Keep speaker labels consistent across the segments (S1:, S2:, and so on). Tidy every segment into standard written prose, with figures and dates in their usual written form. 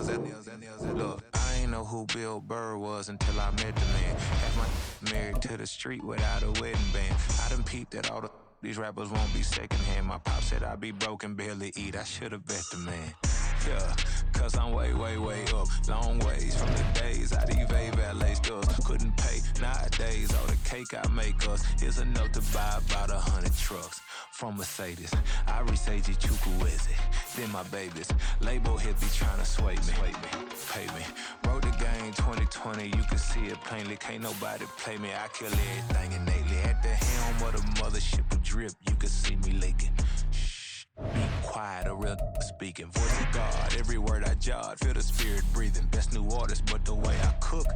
S1: Look, I ain't know who Bill Burr was until I met the man. Had my married to the street without a wedding band. I done peeped at all these rappers won't be secondhand. My pop said I'd be broke and barely eat. I should've bet the man. Yeah, cause I'm way, way, way up. Long ways from the days I evade valet stores. Couldn't pay nowadays. All the cake I make us is enough to buy about 100 trucks. From Mercedes, I resage Chukwueze. Then my babies, label hit be trying to sway me, pay me. Wrote the game 2020, you can see it plainly. Can't nobody play me, I kill everything innately. At the helm of the mothership with drip, you can see me leaking. Be quiet, a real speaking. Voice of God, every word I jot. Feel the spirit breathing. Best new artist, but the way I cook,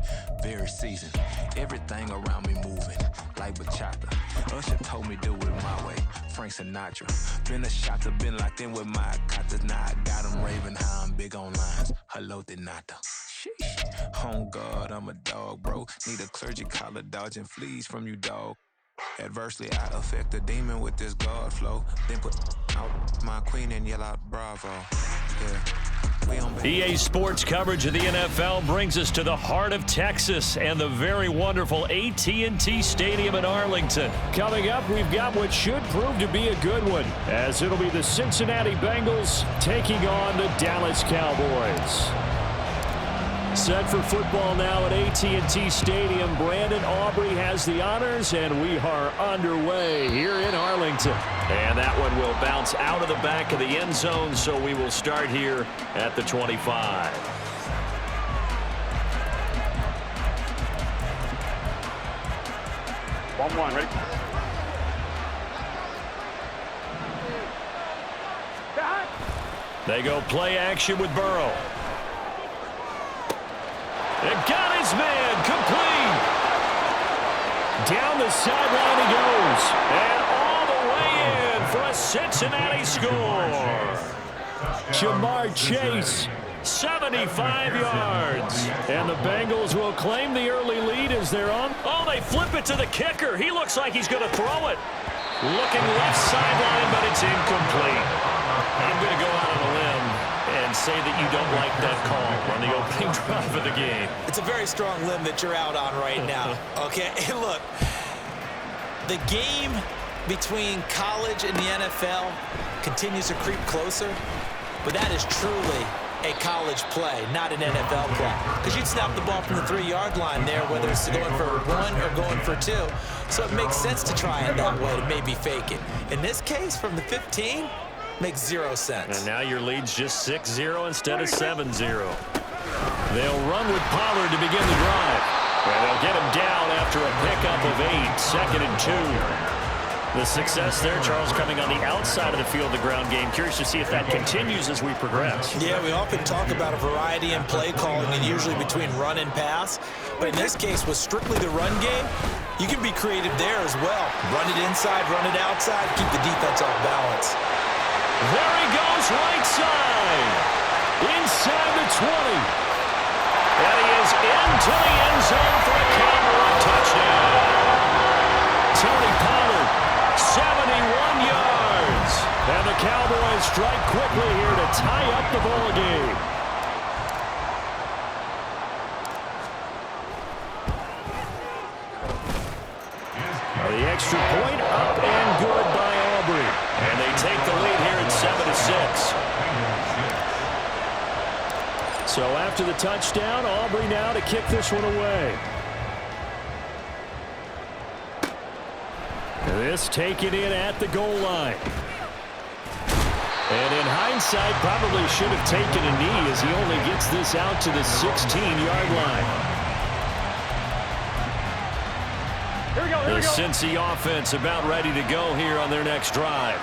S1: very seasoned. Everything around me moving, like bachata. Usher told me do it my way. Frank Sinatra. Been a shotter, been locked in with my katas. Now I got them raving how I'm big on lines. Hello, Denata. Sheesh. On God, I'm a dog, bro. Need a clergy collar, dodging fleas from you, dog. Adversely, I affect the demon with this God flow. Then put out my queen and yell out bravo. Yeah.
S2: EA Sports coverage of the NFL brings us to the heart of Texas and the very wonderful AT&T Stadium in Arlington.
S3: Coming up, we've got what should prove to be a good one, as it'll be the Cincinnati Bengals taking on the Dallas Cowboys. Set for football now at AT&T Stadium. Brandon Aubrey has the honors, and we are underway here in Arlington.
S2: And that one will bounce out of the back of the end zone, so we will start here at the 25.
S4: One, ready?
S2: They go play action with Burrow. And got his man, complete.
S3: Down the sideline he goes.
S2: And all the way in for a Cincinnati score.
S3: Jamar Chase,
S2: 75 yards.
S3: And the Bengals will claim the early lead as they're on.
S2: Oh, they flip it to the kicker. He looks like he's going to throw it. Looking left sideline, but it's incomplete. I'm going to go out on a limb and say that you don't like that call on the opening drive of the game.
S5: It's a very strong limb that you're out on right now. Okay, and look, the game between college and the NFL continues to creep closer, but that is truly a college play, not an NFL play. Because you'd snap the ball from the 3-yard line there, whether it's going for 1 or going for 2. So it makes sense to try it that way to maybe fake it. In this case, from the 15, makes 0 sense.
S2: And now your lead's just 6-0 instead of 7-0. They'll run with Pollard to begin the drive. And they'll get him down after a pickup of 8, 2nd and 2. The success there, Charles, coming on the outside of the field, the ground game. Curious to see if that continues as we progress.
S5: Yeah, we often talk about a variety in play calling, and usually between run and pass. But in this case, with strictly the run game, you can be creative there as well. Run it inside, run it outside, keep the defense off balance.
S3: There he goes, right side. Inside the 20.
S2: And he is into the end zone for a Cowboy touchdown.
S3: Tony Pollard, 71 yards. And the Cowboys strike quickly here to tie up the ball game. The extra point up and good by Aubrey.
S2: And they take the lead here at 7-6.
S3: So after the touchdown, Aubrey now to kick this one away. This taken in at the goal line. And in hindsight, probably should have taken a knee as he only gets this out to the 16-yard line.
S2: The Cincy offense about ready to go here on their next drive.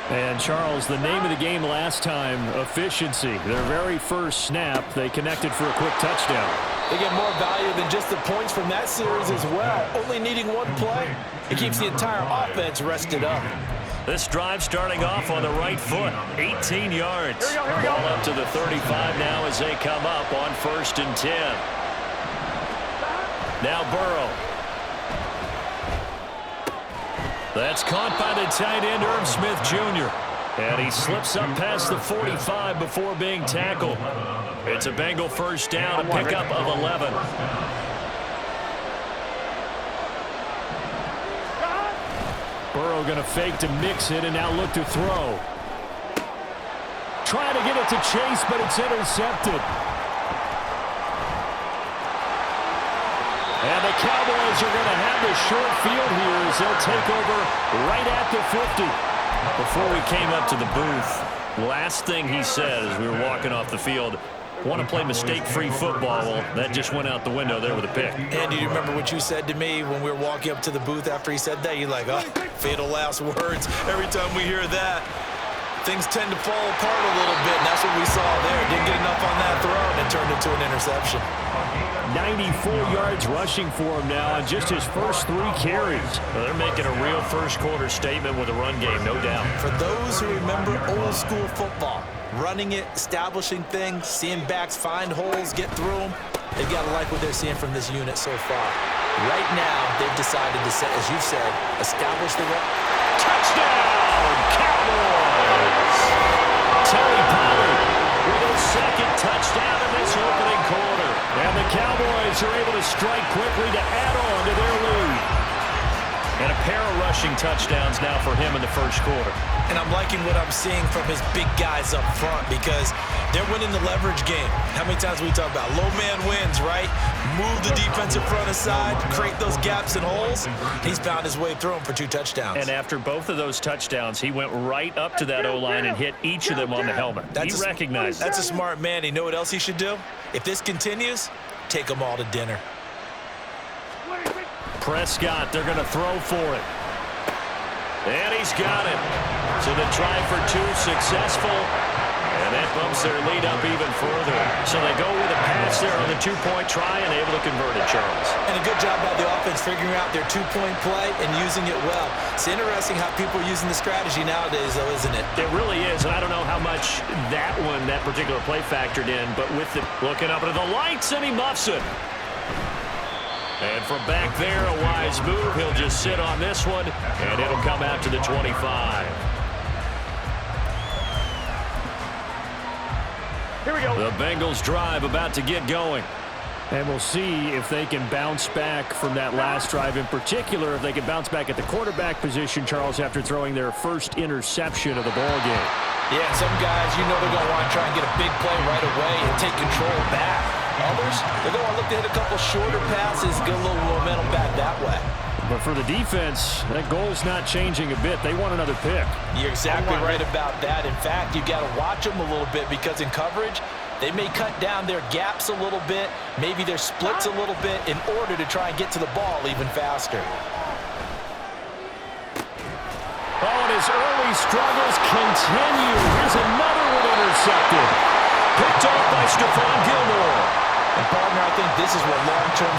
S3: And, Charles, the name of the game last time, efficiency. Their very first snap, they connected for a quick touchdown.
S5: They get more value than just the points from that series as well. Only needing one play. It keeps the entire offense rested up.
S2: This drive starting off on the right foot. 18 yards.
S4: Here we go.
S2: Ball up to the 35 now as they come up on 1st and 10. Now Burrow. That's caught by the tight end, Irv Smith Jr. And he slips up past the 45 before being tackled. It's a Bengal first down, a pickup of 11.
S3: Burrow going to fake to mix it and now look to throw. Trying to get it to Chase, but it's intercepted. And the Cowboys are going to have the short field here as they'll take over right at the 50.
S2: Before we came up to the booth, last thing he said as we were walking off the field, want to play mistake-free football. Well, that just went out the window there with a pick.
S5: Andy, do you remember what you said to me when we were walking up to the booth after he said that? You're like, oh, fatal last words. Every time we hear that, things tend to fall apart a little bit, and that's what we saw there. Didn't get enough on that throw, and it turned into an interception.
S3: 94 yards rushing for him now on just his first 3 carries.
S2: Well, they're making a real first-quarter statement with a run game, no doubt.
S5: For those who remember old-school football, running it, establishing things, seeing backs find holes, get through them, they've got to like what they're seeing from this unit so far. Right now, they've decided to, as you've said, establish the run.
S2: Touchdown, Cowboys! Tony Pollard with his second touchdown in this opening quarter.
S3: And the Cowboys are able to strike quickly to add on to their lead.
S2: And a pair of rushing touchdowns now for him in the first quarter.
S5: And I'm liking what I'm seeing from his big guys up front because they're winning the leverage game. How many times we talk about low man wins, right? Move the defensive front aside, create those gaps and holes. He's found his way through them for 2 touchdowns.
S2: And after both of those touchdowns, he went right up to that O-line and hit each of them on the helmet. He recognized it.
S5: That's a smart man. You know what else he should do? If this continues, take them all to dinner.
S2: Prescott, they're going to throw for it. And he's got it. So the try for 2 successful. And that bumps their lead up even further. So they go with a pass there on the 2-point try and able to convert it, Charles.
S5: And a good job by the offense figuring out their 2-point play and using it well. It's interesting how people are using the strategy nowadays, though, isn't it?
S2: It really is. And I don't know how much that particular play factored in. But with it looking up into the lights, and he muffs it. And from back there, a wise move. He'll just sit on this one, and it'll come out to the 25. Here we go. The Bengals drive about to get going.
S3: And we'll see if they can bounce back from that last drive in particular, if they can bounce back at the quarterback position, Charles, after throwing their first interception of the ball game.
S5: Yeah, some guys, you know they're going to want to try and get a big play right away and take control back. Others, they're going to look to hit a couple shorter passes, get a little momentum back that way.
S3: But for the defense, that goal's not changing a bit. They want another pick.
S5: You're exactly right about that. In fact, you got to watch them a little bit because in coverage, they may cut down their gaps a little bit, maybe their splits a little bit in order to try and get to the ball even faster.
S3: Oh, and his early struggles continue. Here's another one intercepted. Picked off by Stephon Gilmore.
S5: And partner, I think this is what long-term